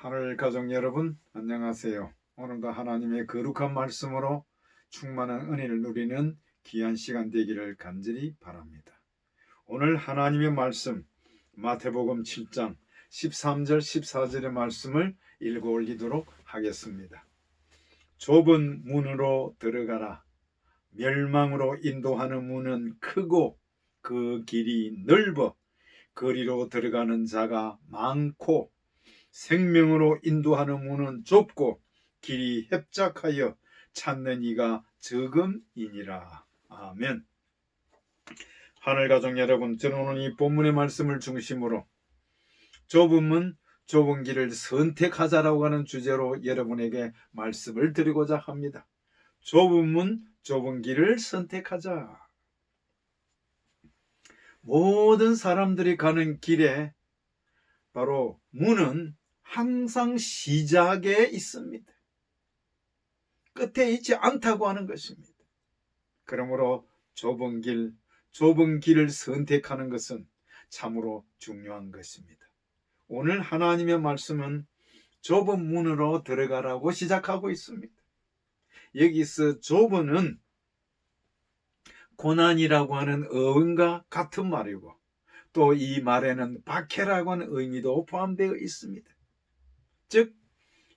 하늘 가족 여러분, 안녕하세요. 오늘도 하나님의 거룩한 말씀으로 충만한 은혜를 누리는 귀한 시간 되기를 간절히 바랍니다. 오늘 하나님의 말씀 마태복음 7장 13절 14절의 말씀을 읽어 올리도록 하겠습니다. 좁은 문으로 들어가라. 멸망으로 인도하는 문은 크고 그 길이 넓어 거리로 들어가는 자가 많고 생명으로 인도하는 문은 좁고 길이 협착하여 찾는 이가 적음이니라. 아멘. 하늘가족 여러분, 저는 오늘 이 본문의 말씀을 중심으로 좁은 문, 좁은 길을 선택하자라고 하는 주제로 여러분에게 말씀을 드리고자 합니다. 좁은 문, 좁은 길을 선택하자. 모든 사람들이 가는 길에 바로 문은 항상 시작에 있습니다. 끝에 있지 않다고 하는 것입니다. 그러므로 좁은 길을 선택하는 것은 참으로 중요한 것입니다. 오늘 하나님의 말씀은 좁은 문으로 들어가라고 시작하고 있습니다. 여기서 좁은은 고난이라고 하는 어원과 같은 말이고 또 이 말에는 박해라고 하는 의미도 포함되어 있습니다. 즉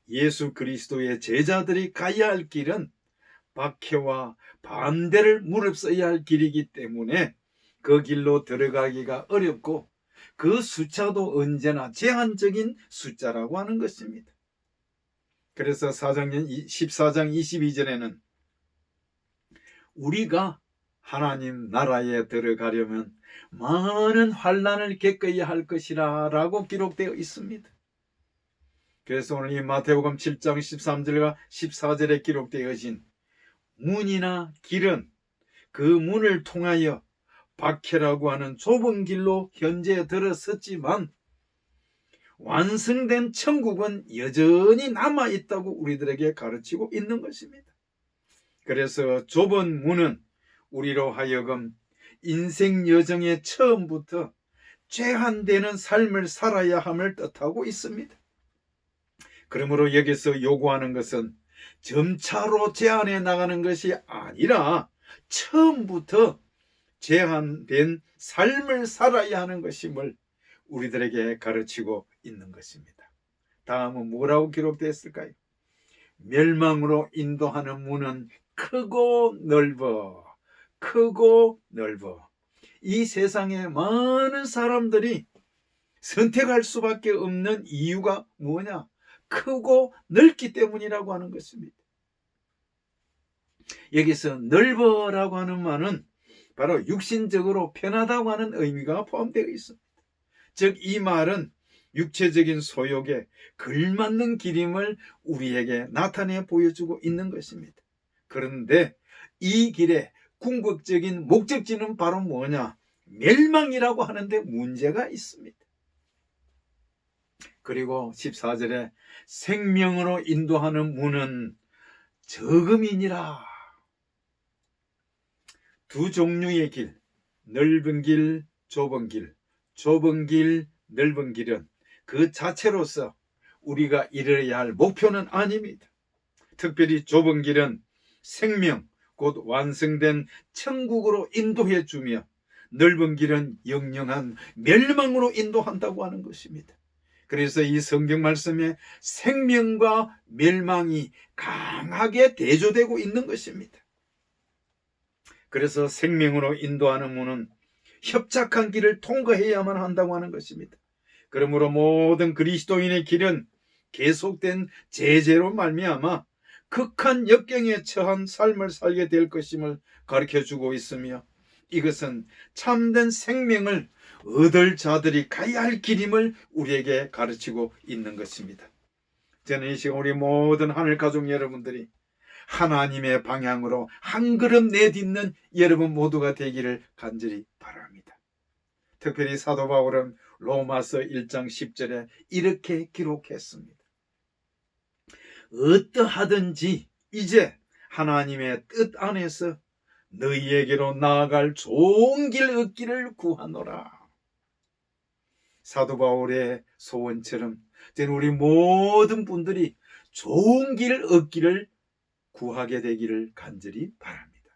예수 그리스도의 제자들이 가야 할 길은 박해와 반대를 무릅써야 할 길이기 때문에 그 길로 들어가기가 어렵고 그 숫자도 언제나 제한적인 숫자라고 하는 것입니다. 그래서 14장 22절에는 우리가 하나님 나라에 들어가려면 많은 환난을 겪어야 할 것이라 라고 기록되어 있습니다. 그래서 오늘 이 마태복음 7장 13절과 14절에 기록되어진 문이나 길은 그 문을 통하여 박해라고 하는 좁은 길로 현재 들어섰지만 완성된 천국은 여전히 남아있다고 우리들에게 가르치고 있는 것입니다. 그래서 좁은 문은 우리로 하여금 인생 여정의 처음부터 제한되는 삶을 살아야 함을 뜻하고 있습니다. 그러므로 여기서 요구하는 것은 점차로 제한해 나가는 것이 아니라 처음부터 제한된 삶을 살아야 하는 것임을 우리들에게 가르치고 있는 것입니다. 다음은 뭐라고 기록되었을까요? 멸망으로 인도하는 문은 크고 넓어. 이 세상에 많은 사람들이 선택할 수밖에 없는 이유가 뭐냐? 크고 넓기 때문이라고 하는 것입니다. 여기서 넓어라고 하는 말은 바로 육신적으로 편하다고 하는 의미가 포함되어 있습니다. 즉 이 말은 육체적인 소욕에 걸맞는 길임을 우리에게 나타내 보여주고 있는 것입니다. 그런데 이 길의 궁극적인 목적지는 바로 뭐냐? 멸망이라고 하는데 문제가 있습니다. 그리고 14절에 생명으로 인도하는 문은 적음이니라. 두 종류의 길, 넓은 길, 좁은 길, 좁은 길, 넓은 길은 그 자체로서 우리가 이뤄야 할 목표는 아닙니다. 특별히 좁은 길은 생명, 곧 완성된 천국으로 인도해 주며 넓은 길은 영영한 멸망으로 인도한다고 하는 것입니다. 그래서 이 성경 말씀에 생명과 멸망이 강하게 대조되고 있는 것입니다. 그래서 생명으로 인도하는 문은 협착한 길을 통과해야만 한다고 하는 것입니다. 그러므로 모든 그리스도인의 길은 계속된 제재로 말미암아 극한 역경에 처한 삶을 살게 될 것임을 가르쳐주고 있으며 이것은 참된 생명을 얻을 자들이 가야 할 길임을 우리에게 가르치고 있는 것입니다. 저는 이 시간 우리 모든 하늘 가족 여러분들이 하나님의 방향으로 한 걸음 내딛는 여러분 모두가 되기를 간절히 바랍니다. 특별히 사도 바울은 로마서 1장 10절에 이렇게 기록했습니다. 어떠하든지 이제 하나님의 뜻 안에서 너희에게로 나아갈 좋은 길 얻기를 구하노라. 사도 바울의 소원처럼 우리 모든 분들이 좋은 길 얻기를 구하게 되기를 간절히 바랍니다.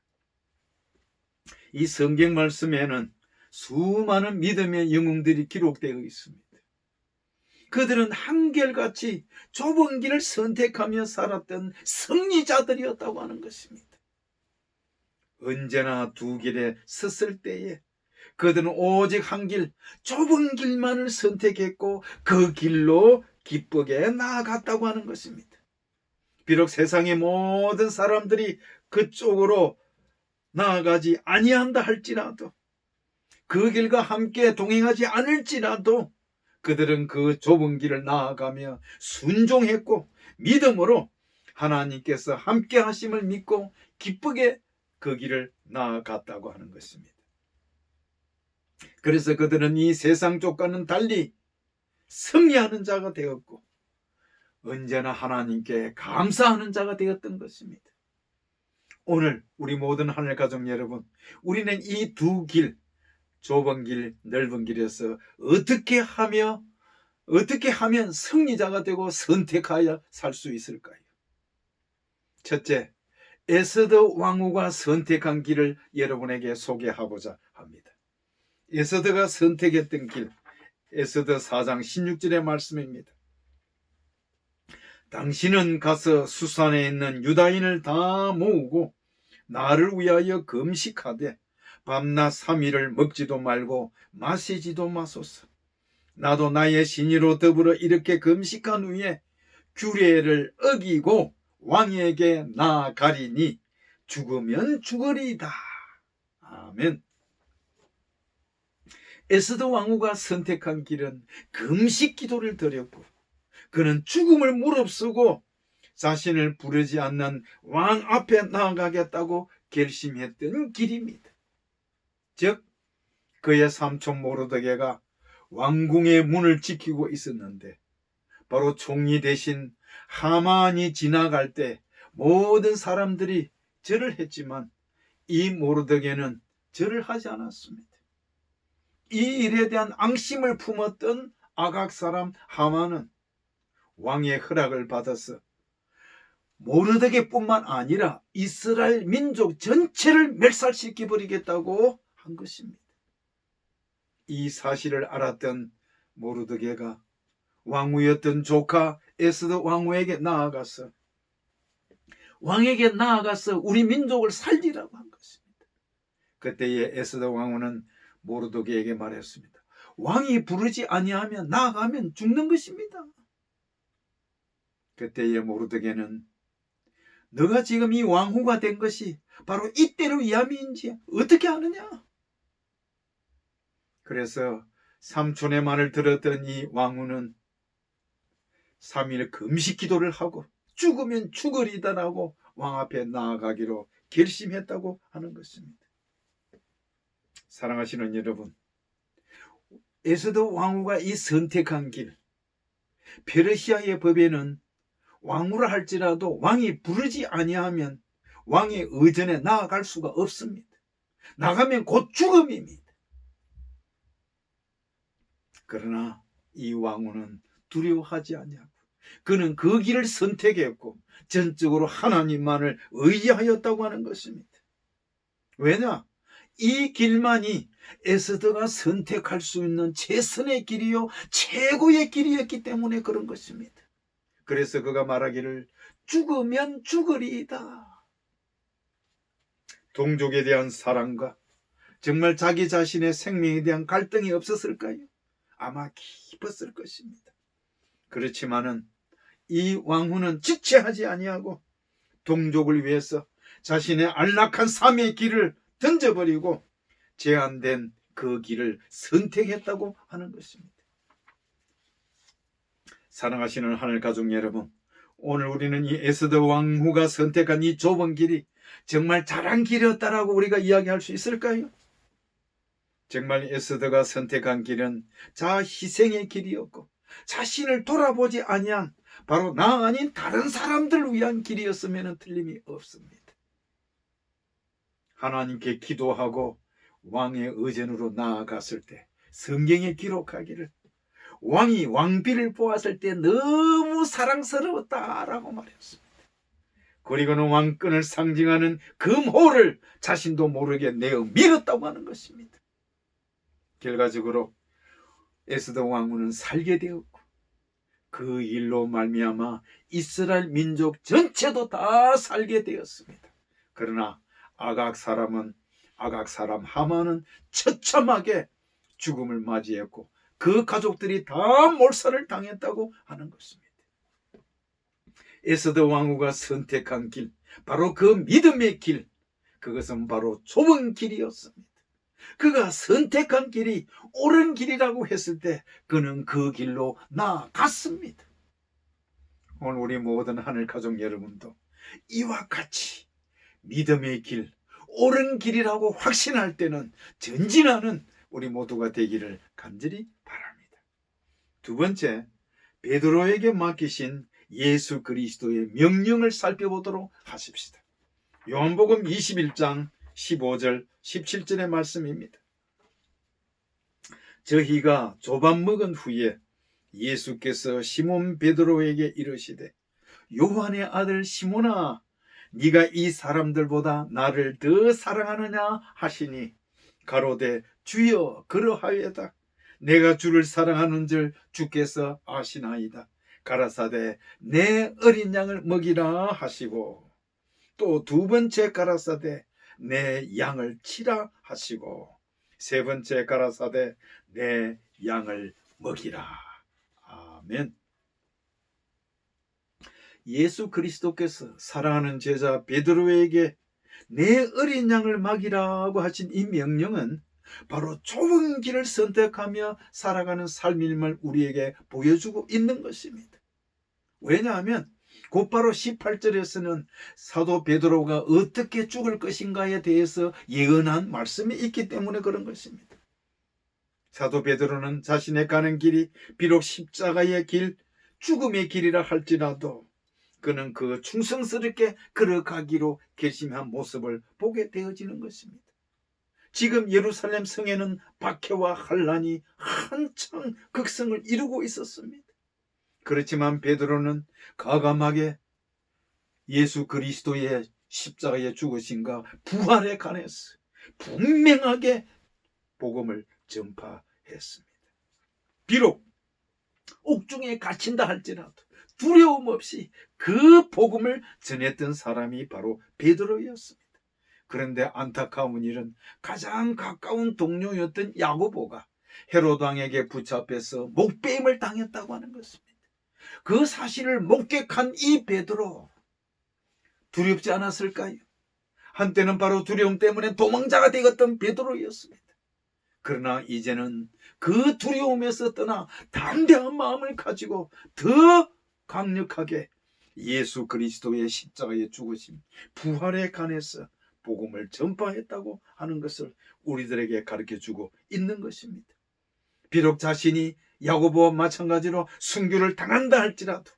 이 성경 말씀에는 수많은 믿음의 영웅들이 기록되어 있습니다. 그들은 한결같이 좁은 길을 선택하며 살았던 승리자들이었다고 하는 것입니다. 언제나 두 길에 섰을 때에 그들은 오직 한 길, 좁은 길만을 선택했고 그 길로 기쁘게 나아갔다고 하는 것입니다. 비록 세상의 모든 사람들이 그쪽으로 나아가지 아니한다 할지라도, 그 길과 함께 동행하지 않을지라도 그들은 그 좁은 길을 나아가며 순종했고 믿음으로 하나님께서 함께 하심을 믿고 기쁘게 그 길을 나아갔다고 하는 것입니다. 그래서 그들은 이 세상 쪽과는 달리 승리하는 자가 되었고 언제나 하나님께 감사하는 자가 되었던 것입니다. 오늘 우리 모든 하늘 가족 여러분, 우리는 이 두 길, 좁은 길, 넓은 길에서 어떻게 하면 승리자가 되고 선택하여 살 수 있을까요? 첫째, 에스더 왕후가 선택한 길을 여러분에게 소개하고자 합니다. 에스더가 선택했던 길, 에스더 4장 16절의 말씀입니다. 당신은 가서 수산에 있는 유다인을 다 모으고 나를 위하여 금식하되 밤낮 3일을 먹지도 말고 마시지도 마소서. 나도 나의 신의로 더불어 이렇게 금식한 후에 규례를 어기고 왕에게 나아가리니 죽으면 죽으리이다. 아멘. 에스더 왕후가 선택한 길은 금식 기도를 드렸고 그는 죽음을 무릅쓰고 자신을 부르지 않는 왕 앞에 나아가겠다고 결심했던 길입니다. 즉 그의 삼촌 모르드게가 왕궁의 문을 지키고 있었는데 바로 총리 대신 하만이 지나갈 때 모든 사람들이 절을 했지만 이 모르드게는 절을 하지 않았습니다. 이 일에 대한 앙심을 품었던 아각 사람 하만은 왕의 허락을 받아서 모르드게뿐만 아니라 이스라엘 민족 전체를 멸살시켜버리겠다고 한 것입니다. 이 사실을 알았던 모르드게가 왕후였던 조카 에스더 왕에게 나아가서 우리 민족을 살리라고 한 것입니다. 그때에 에스더 왕후는 모르드게에게 말했습니다. 왕이 부르지 아니하면 나아가면 죽는 것입니다. 그때에 모르드게는 너가 지금 이 왕후가 된 것이 바로 이때를 위함인지 어떻게 아느냐? 그래서 삼촌의 말을 들었던 이 왕후는 3일 금식 기도를 하고 죽으면 죽으리다라고 왕 앞에 나아가기로 결심했다고 하는 것입니다. 사랑하시는 여러분, 에스더 왕후가 이 선택한 길, 페르시아의 법에는 왕후라 할지라도 왕이 부르지 아니하면 왕의 의전에 나아갈 수가 없습니다. 나가면 곧 죽음입니다. 그러나 이 왕후는 두려워하지 아니하고 그는 그 길을 선택했고 전적으로 하나님만을 의지하였다고 하는 것입니다. 왜냐? 이 길만이 에스더가 선택할 수 있는 최선의 길이요 최고의 길이었기 때문에 그런 것입니다. 그래서 그가 말하기를 죽으면 죽으리이다. 동족에 대한 사랑과 정말 자기 자신의 생명에 대한 갈등이 없었을까요? 아마 깊었을 것입니다. 그렇지만은 이 왕후는 지체하지 아니하고 동족을 위해서 자신의 안락한 삶의 길을 던져버리고 제한된 그 길을 선택했다고 하는 것입니다. 사랑하시는 하늘 가족 여러분, 오늘 우리는 이 에스더 왕후가 선택한 이 좁은 길이 정말 잘한 길이었다라고 우리가 이야기할 수 있을까요? 정말 에스더가 선택한 길은 자아 희생의 길이었고 자신을 돌아보지 아니한 바로 나 아닌 다른 사람들을 위한 길이었으면 틀림이 없습니다. 하나님께 기도하고 왕의 의전으로 나아갔을 때 성경에 기록하기를 왕이 왕비를 보았을 때 너무 사랑스러웠다라고 말했습니다. 그리고는 왕권을 상징하는 금호를 자신도 모르게 내어 밀었다고 하는 것입니다. 결과적으로 에스더 왕후는 살게 되었고 그 일로 말미암아 이스라엘 민족 전체도 다 살게 되었습니다. 그러나 아각 사람 하만은 처참하게 죽음을 맞이했고 그 가족들이 다 몰살을 당했다고 하는 것입니다. 에스더 왕후가 선택한 길, 바로 그 믿음의 길, 그것은 바로 좁은 길이었습니다. 그가 선택한 길이 옳은 길이라고 했을 때 그는 그 길로 나아갔습니다. 오늘 우리 모든 하늘 가족 여러분도 이와 같이 믿음의 길, 옳은 길이라고 확신할 때는 전진하는 우리 모두가 되기를 간절히 바랍니다. 두 번째, 베드로에게 맡기신 예수 그리스도의 명령을 살펴보도록 하십시다. 요한복음 21장 15절 17절의 말씀입니다. 저희가 조밥 먹은 후에 예수께서 시몬 베드로에게 이르시되 요한의 아들 시몬아 네가 이 사람들보다 나를 더 사랑하느냐 하시니 가로되 주여 그러하여다. 내가 주를 사랑하는 줄 주께서 아시나이다. 가라사대 내 어린 양을 먹이라 하시고 또 두 번째 가라사대 내 양을 치라 하시고 세 번째 가라사대 내 양을 먹이라. 아멘. 예수 그리스도께서 사랑하는 제자 베드로에게 내 어린 양을 먹이라고 하신 이 명령은 바로 좁은 길을 선택하며 살아가는 삶임을 우리에게 보여주고 있는 것입니다. 왜냐하면 곧바로 18절에서는 사도 베드로가 어떻게 죽을 것인가에 대해서 예언한 말씀이 있기 때문에 그런 것입니다. 사도 베드로는 자신의 가는 길이 비록 십자가의 길, 죽음의 길이라 할지라도 그는 그 충성스럽게 걸어가기로 결심한 모습을 보게 되어지는 것입니다. 지금 예루살렘 성에는 박해와 환란이 한창 극성을 이루고 있었습니다. 그렇지만 베드로는 과감하게 예수 그리스도의 십자가의 죽으심과 부활에 관해서 분명하게 복음을 전파했습니다. 비록 옥중에 갇힌다 할지라도 두려움 없이 그 복음을 전했던 사람이 바로 베드로였습니다. 그런데 안타까운 일은 가장 가까운 동료였던 야고보가 헤롯 왕에게 붙잡혀서 목배임을 당했다고 하는 것입니다. 그 사실을 목격한 이 베드로 두렵지 않았을까요? 한때는 바로 두려움 때문에 도망자가 되었던 베드로였습니다. 그러나 이제는 그 두려움에서 떠나 담대한 마음을 가지고 더 강력하게 예수 그리스도의 십자가의 죽으심, 부활에 관해서 복음을 전파했다고 하는 것을 우리들에게 가르쳐주고 있는 것입니다. 비록 자신이 야고보와 마찬가지로 순교를 당한다 할지라도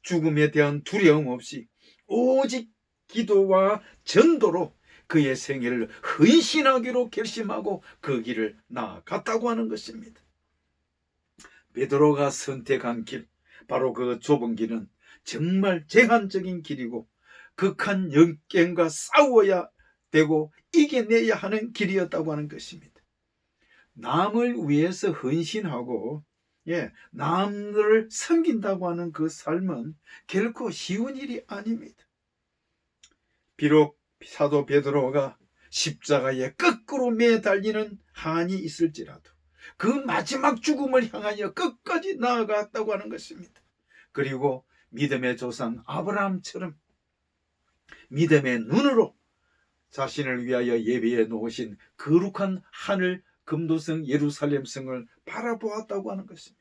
죽음에 대한 두려움 없이 오직 기도와 전도로 그의 생애를 헌신하기로 결심하고 그 길을 나아갔다고 하는 것입니다. 베드로가 선택한 길, 바로 그 좁은 길은 정말 제한적인 길이고 극한 역경과 싸워야 되고 이겨내야 하는 길이었다고 하는 것입니다. 남을 위해서 헌신하고 남들을 섬긴다고 하는 그 삶은 결코 쉬운 일이 아닙니다. 비록 사도 베드로가 십자가에 거꾸로 매달리는 한이 있을지라도 그 마지막 죽음을 향하여 끝까지 나아갔다고 하는 것입니다. 그리고 믿음의 조상 아브라함처럼 믿음의 눈으로 자신을 위하여 예비해 놓으신 거룩한 하늘 금도성 예루살렘성을 바라보았다고 하는 것입니다.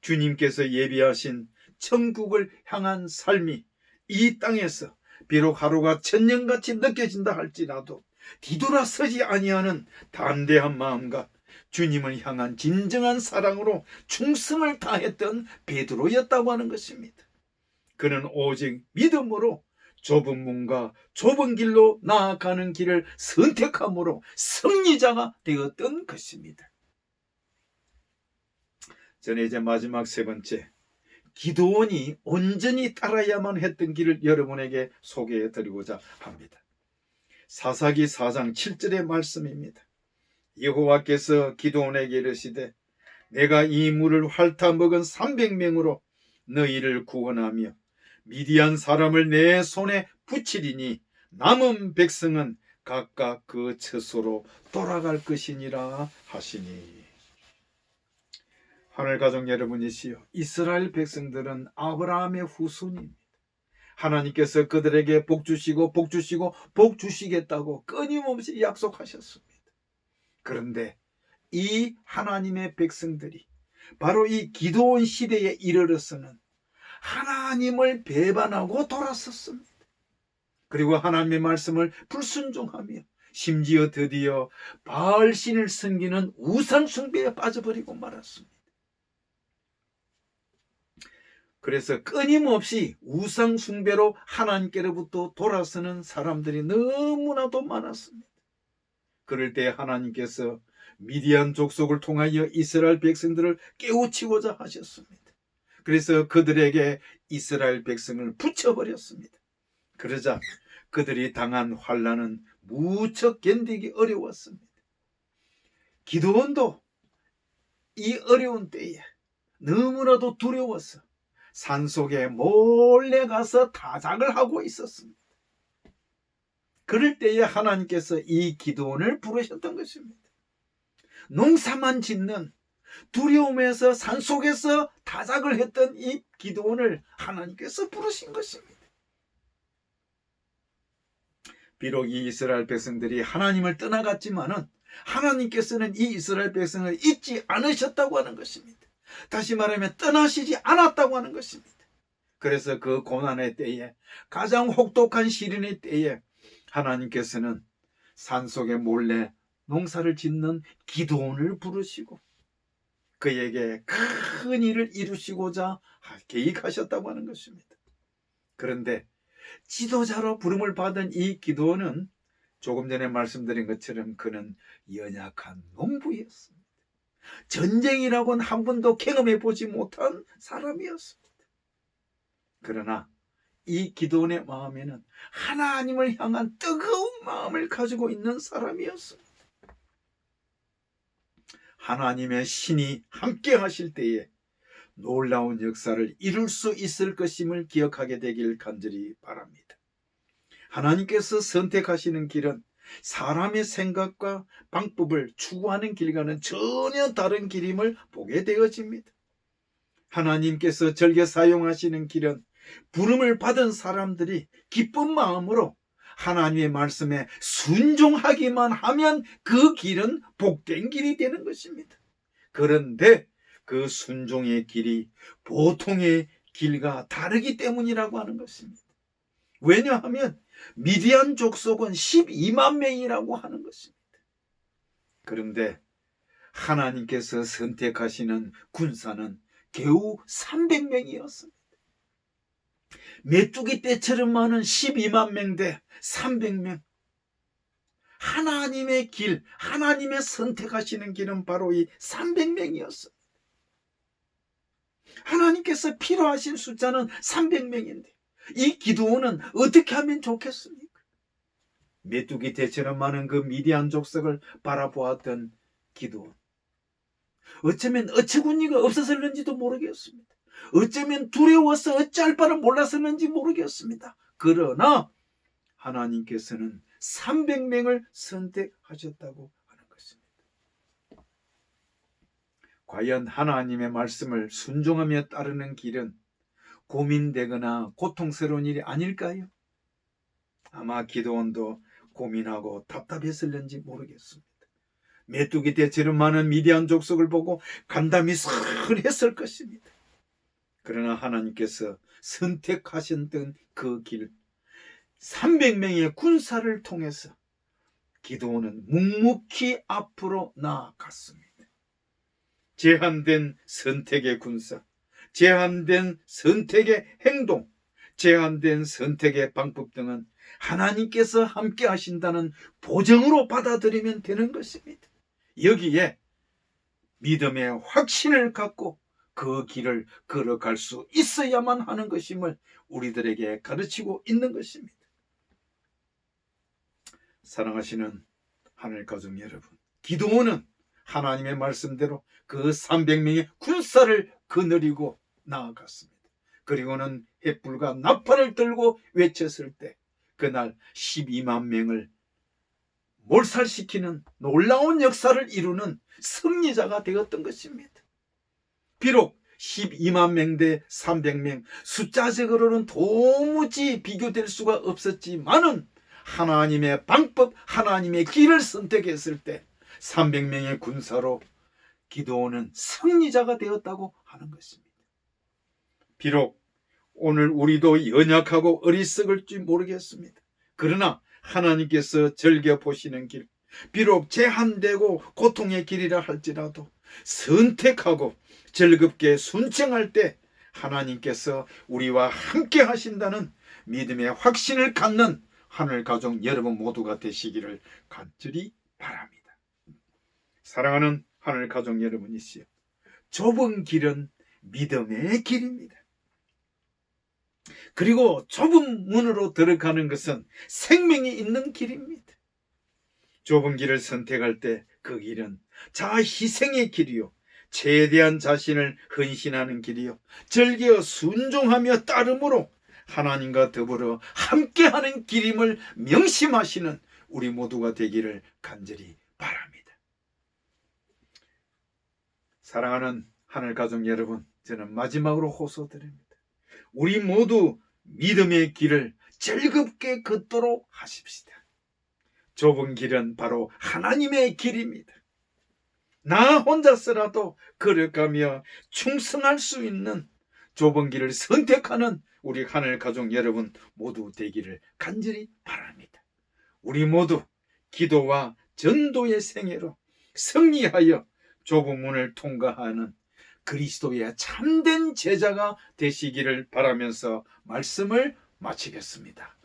주님께서 예비하신 천국을 향한 삶이 이 땅에서 비록 하루가 천년같이 느껴진다 할지라도 뒤돌아서지 아니하는 담대한 마음과 주님을 향한 진정한 사랑으로 충성을 다했던 베드로였다고 하는 것입니다. 그는 오직 믿음으로 좁은 문과 좁은 길로 나아가는 길을 선택함으로 승리자가 되었던 것입니다. 저는 이제 마지막 세 번째, 기도원이 온전히 따라야만 했던 길을 여러분에게 소개해 드리고자 합니다. 사사기 4장 7절의 말씀입니다. 여호와께서 기도원에게 이르시되 내가 이 물을 핥아 먹은 300명으로 너희를 구원하며 미디안 사람을 내 손에 붙이리니 남은 백성은 각각 그 처소로 돌아갈 것이니라 하시니. 하늘 가족 여러분이시여, 이스라엘 백성들은 아브라함의 후손입니다. 하나님께서 그들에게 복 주시고 복 주시고 복 주시겠다고 끊임없이 약속하셨습니다. 그런데 이 하나님의 백성들이 바로 이 기도원 시대에 이르러서는 하나님을 배반하고 돌아섰습니다. 그리고 하나님의 말씀을 불순종하며 심지어 드디어 바알신을 섬기는 우상 숭배에 빠져버리고 말았습니다. 그래서 끊임없이 우상 숭배로 하나님께로부터 돌아서는 사람들이 너무나도 많았습니다. 그럴 때 하나님께서 미디안 족속을 통하여 이스라엘 백성들을 깨우치고자 하셨습니다. 그래서 그들에게 이스라엘 백성을 붙여버렸습니다. 그러자 그들이 당한 환난은 무척 견디기 어려웠습니다. 기드온도 이 어려운 때에 너무나도 두려워서 산속에 몰래 가서 타작을 하고 있었습니다. 그럴 때에 하나님께서 이 기드온을 부르셨던 것입니다. 농사만 짓는 두려움에서 산속에서 타작을 했던 이 기드온을 하나님께서 부르신 것입니다. 비록 이 이스라엘 백성들이 하나님을 떠나갔지만은 하나님께서는 이 이스라엘 백성을 잊지 않으셨다고 하는 것입니다. 다시 말하면 떠나시지 않았다고 하는 것입니다. 그래서 그 고난의 때에, 가장 혹독한 시련의 때에 하나님께서는 산속에 몰래 농사를 짓는 기드온을 부르시고 그에게 큰 일을 이루시고자 계획하셨다고 하는 것입니다. 그런데 지도자로 부름을 받은 이 기드온은 조금 전에 말씀드린 것처럼 그는 연약한 농부였습니다. 전쟁이라고는 한 번도 경험해 보지 못한 사람이었습니다. 그러나 이 기드온의 마음에는 하나님을 향한 뜨거운 마음을 가지고 있는 사람이었습니다. 하나님의 신이 함께 하실 때에 놀라운 역사를 이룰 수 있을 것임을 기억하게 되길 간절히 바랍니다. 하나님께서 선택하시는 길은 사람의 생각과 방법을 추구하는 길과는 전혀 다른 길임을 보게 되어집니다. 하나님께서 즐겨 사용하시는 길은 부름을 받은 사람들이 기쁜 마음으로 하나님의 말씀에 순종하기만 하면 그 길은 복된 길이 되는 것입니다. 그런데 그 순종의 길이 보통의 길과 다르기 때문이라고 하는 것입니다. 왜냐하면 미디안 족속은 12만 명이라고 하는 것입니다. 그런데 하나님께서 선택하시는 군사는 겨우 300명이었습니다. 메뚜기 떼처럼 많은 12만 명 대 300명. 하나님의 길, 하나님의 선택하시는 길은 바로 이 300명이었습니다. 하나님께서 필요하신 숫자는 300명인데 이 기드온은 어떻게 하면 좋겠습니까? 메뚜기 떼처럼 많은 그 미디안 족속을 바라보았던 기드온. 어쩌면 어처구니가 없어서는지도 모르겠습니다. 어쩌면 두려워서 어찌할 바를 몰랐었는지 모르겠습니다. 그러나 하나님께서는 300명을 선택하셨다고 하는 것입니다. 과연 하나님의 말씀을 순종하며 따르는 길은 고민되거나 고통스러운 일이 아닐까요? 아마 기드온도 고민하고 답답했을는지 모르겠습니다. 메뚜기 떼처럼 많은 미디안 족속을 보고 간담이 설했을 것입니다. 그러나 하나님께서 선택하셨던 그 길, 300명의 군사를 통해서 기드온은 묵묵히 앞으로 나아갔습니다. 제한된 선택의 군사, 제한된 선택의 행동, 제한된 선택의 방법 등은 하나님께서 함께 하신다는 보증으로 받아들이면 되는 것입니다. 여기에 믿음의 확신을 갖고 그 길을 걸어갈 수 있어야만 하는 것임을 우리들에게 가르치고 있는 것입니다. 사랑하시는 하늘 가족 여러분, 기드온은 하나님의 말씀대로 그 300명의 군사를 거느리고 나아갔습니다. 그리고는 횃불과 나팔을 들고 외쳤을 때 그날 12만 명을 몰살시키는 놀라운 역사를 이루는 승리자가 되었던 것입니다. 비록 12만 명 대 300명 숫자적으로는 도무지 비교될 수가 없었지만은 하나님의 방법, 하나님의 길을 선택했을 때 300명의 군사로 기드온은 승리자가 되었다고 하는 것입니다. 비록 오늘 우리도 연약하고 어리석을지 모르겠습니다. 그러나 하나님께서 즐겨 보시는 길, 비록 제한되고 고통의 길이라 할지라도 선택하고 즐겁게 순종할 때 하나님께서 우리와 함께 하신다는 믿음의 확신을 갖는 하늘 가족 여러분 모두가 되시기를 간절히 바랍니다. 사랑하는 하늘 가족 여러분이시여, 좁은 길은 믿음의 길입니다. 그리고 좁은 문으로 들어가는 것은 생명이 있는 길입니다. 좁은 길을 선택할 때 그 길은 자아 희생의 길이요, 최대한 자신을 헌신하는 길이요, 즐겨 순종하며 따름으로 하나님과 더불어 함께하는 길임을 명심하시는 우리 모두가 되기를 간절히 바랍니다. 사랑하는 하늘 가족 여러분, 저는 마지막으로 호소드립니다. 우리 모두 믿음의 길을 즐겁게 걷도록 하십시다. 좁은 길은 바로 하나님의 길입니다. 나 혼자서라도 걸어가며 충성할 수 있는 좁은 길을 선택하는 우리 하늘 가족 여러분 모두 되기를 간절히 바랍니다. 우리 모두 기도와 전도의 생애로 승리하여 좁은 문을 통과하는 그리스도의 참된 제자가 되시기를 바라면서 말씀을 마치겠습니다.